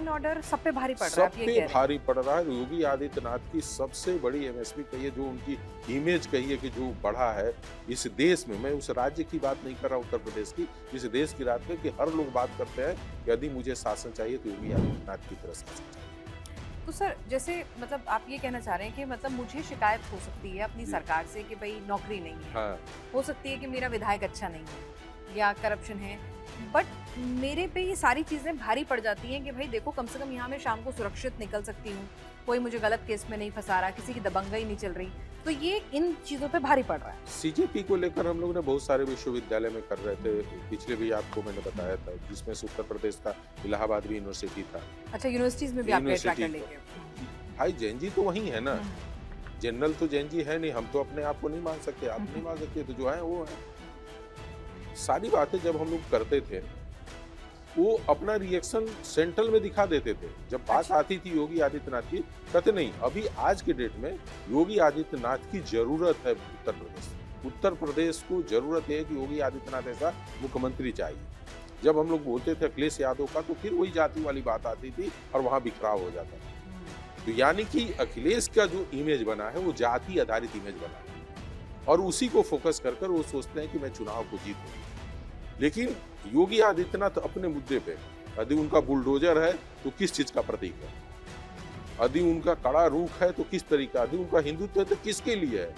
And order सब पे भारी पड़ रहा है, सब आप ये पे कह रहे हैं। भारी पड़ रहा है। योगी आदित्यनाथ की सबसे बड़ी एमएसपी कहिए, जो उनकी इमेज कहिए कि जो बढ़ा है इस देश में, मैं उस राज्य की बात नहीं कर रहा उत्तर प्रदेश की, इस देश की बात में, कि हर लोग बात करते हैं कि यदि मुझे शासन चाहिए तो योगी आदित्यनाथ की तरह शासन चाहिए। तो सर जैसे मतलब आप ये कहना चाह रहे हैं कि मतलब मुझे शिकायत हो सकती है अपनी जी। सरकार से कि भाई नौकरी नहीं है, हाँ, हो सकती है कि मेरा विधायक अच्छा नहीं है या करप्शन है, बट मेरे पे ये सारी चीज़ें भारी पड़ जाती हैं कि भाई देखो कम से कम यहाँ मैं शाम को सुरक्षित निकल सकती हूँ, कोई मुझे गलत केस में नहीं फंसा रहा, किसी की दबंगई नहीं चल रही, तो ये इन चीज़ों पे भारी पड़ रहा है। सीजेपी को लेकर हम लोग ने बहुत सारे विश्वविद्यालय में कर रहे थे, पिछले भी आपको मैंने बताया था, जिसमें से उत्तर प्रदेश का इलाहाबाद भी यूनिवर्सिटी था। अच्छा, यूनिवर्सिटीज में भी आपके यूनिवर्सिटी ट्रैकर लेके भाई जैन जी तो वही है ना, जनरल तो जैन जी है नहीं, हम तो अपने आप को नहीं मान सकते, आप नहीं मान सकते, तो जो है वो है। सारी बातें जब हम लोग करते थे वो अपना रिएक्शन सेंट्रल में दिखा देते थे। जब बात अच्छा। आती थी योगी आदित्यनाथ की, कहते नहीं अभी आज के डेट में योगी आदित्यनाथ की जरूरत है उत्तर प्रदेश। उत्तर प्रदेश को जरूरत है कि योगी आदित्यनाथ ऐसा मुख्यमंत्री चाहिए। जब हम लोग बोलते थे अखिलेश यादव का, तो फिर वही जाति वाली बात आती थी और वहां बिखराव हो जाता था। तो यानी कि अखिलेश का जो इमेज बना है वो जाति आधारित इमेज बना है, और उसी को फोकस कर कर वो सोचते हैं कि मैं चुनाव को जीतूं। लेकिन योगी आदित्यनाथ अपने मुद्दे पे, यदि उनका बुलडोजर है तो किस चीज का प्रतीक है, यदि उनका कड़ा रुख है तो किस तरीका, यदि उनका हिंदुत्व है तो किसके लिए है,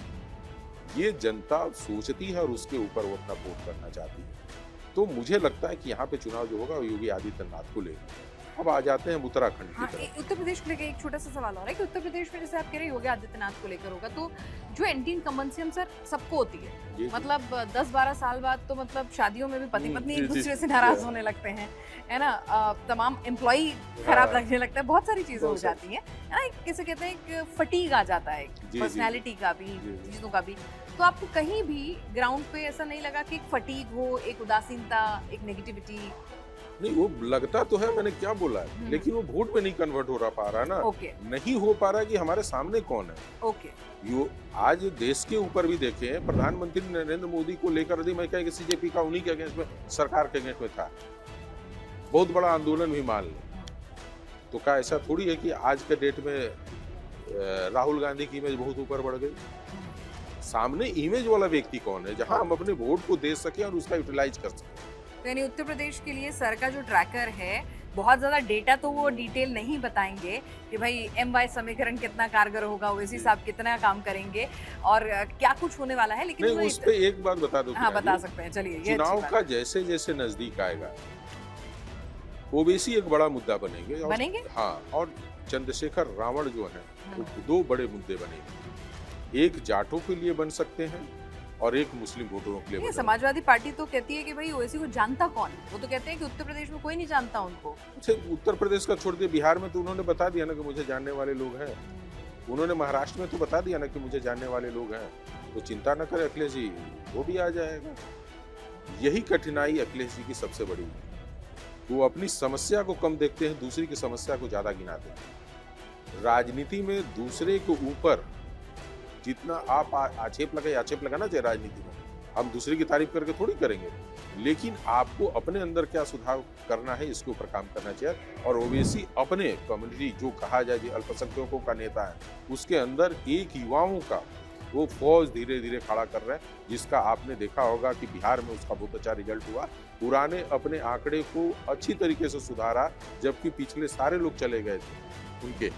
ये जनता सोचती है और उसके ऊपर वो अपना वोट करना चाहती है। तो मुझे लगता है कि यहाँ पे चुनाव जो होगा वो योगी आदित्यनाथ को लेकर। अब आ जाते हैं उत्तराखंड की हाँ, तरफ। उत्तर प्रदेश को लेकर एक छोटा सा सवाल हो रहा है कि उत्तर प्रदेश में जैसे आप कह रहे हैं योगी आदित्यनाथ को लेकर होगा, तो जो एंटी इनकम्बेंसी हम सर सबको होती है, जी, जी। मतलब 10-12 साल बाद तो मतलब शादियों में भी पति पत्नी जी, एक जी, दूसरे से जी, नाराज जी। होने लगते हैं, है ना, तमाम एम्प्लॉई खराब हाँ। लगने लगता है, बहुत सारी चीजें हो बहुत सारी। जाती हैं, है ना, एक किसे कहते हैं एक फटीग आ जाता है, जी, पर्सनैलिटी का भी, जी, जी। चीजों का भी। तो आपको कहीं भी ग्राउंड पे ऐसा नहीं लगा कि एक फटीग हो, एक उदासीनता, एक नेगेटिविटी? नहीं, वो लगता तो है, मैंने क्या बोला है, लेकिन वो वोट में नहीं कन्वर्ट हो पा रहा ना। ओके नहीं हो पा रहा कि हमारे सामने कौन है। ओके यो आज देश के ऊपर भी देखें, प्रधानमंत्री नरेंद्र मोदी को लेकर यदि मैं कहें कि सीजेपी का उन्हीं के अगेंस्ट में, सरकार के अगेंस्ट में था, बहुत बड़ा आंदोलन भी मान लें, तो क्या ऐसा थोड़ी है कि आज के डेट में राहुल गांधी की इमेज बहुत ऊपर बढ़ गई। सामने इमेज वाला व्यक्ति कौन है, जहां हम अपने वोट को दे सके और उसका यूटिलाइज कर सके। तो यानी उत्तर प्रदेश के लिए सर का जो ट्रैकर है, बहुत ज्यादा डेटा तो वो डिटेल नहीं बताएंगे कि भाई MY समीकरण कितना कारगर होगा, ओवैसी साहब कितना काम करेंगे और क्या कुछ होने वाला है, लेकिन नहीं, वो उस पे एक बात बता दो, हाँ बता सकते हैं, चलिए ये चुनाव अच्छी का बात जैसे जैसे नजदीक आएगा ओबीसी एक बड़ा मुद्दा बनेंगे, और बनेंगे? हाँ, और चंद्रशेखर रावण जो है वो दो बड़े मुद्दे बनेंगे, एक जाटों के लिए बन सकते हैं और एक मुस्लिम वोटरों के लिए ये बन समाजवादी पार्टी तो कहती है कि भाई ओवैसी को जानता कौन है, वो तो कहते हैं कि उत्तर प्रदेश में कोई नहीं जानता उनको। सकते हैं। उत्तर प्रदेश का छोड़ दिया, बिहार में तो उन्होंने बता दिया ना कि मुझे जानने वाले लोग हैं, उन्होंने महाराष्ट्र में तो बता दिया ना कि मुझे जानने वाले लोग हैं, तो चिंता न करे अखिलेश जी, वो भी आ जाएगा। यही कठिनाई अखिलेश जी की सबसे बड़ी है, वो अपनी समस्या को कम देखते हैं, दूसरी की समस्या को ज्यादा गिनाते हैं। राजनीति में दूसरे के ऊपर जितना आप आक्षेप लगाना चाहिए राजनीति में, हम दूसरे की तारीफ करके थोड़ी करेंगे, लेकिन आपको अपने अंदर क्या सुधार करना है इसके ऊपर काम करना चाहिए। और ओवैसी अपने कम्युनिटी जो कहा जाए कि अल्पसंख्यकों का नेता है, उसके अंदर एक युवाओं का वो फौज धीरे धीरे खड़ा कर रहे हैं, जिसका आपने देखा होगा कि बिहार में उसका बहुत अच्छा रिजल्ट हुआ। पुराने अपने आंकड़े को अच्छी तरीके से सुधारा, जबकि पिछले सारे लोग चले गए थे उनके।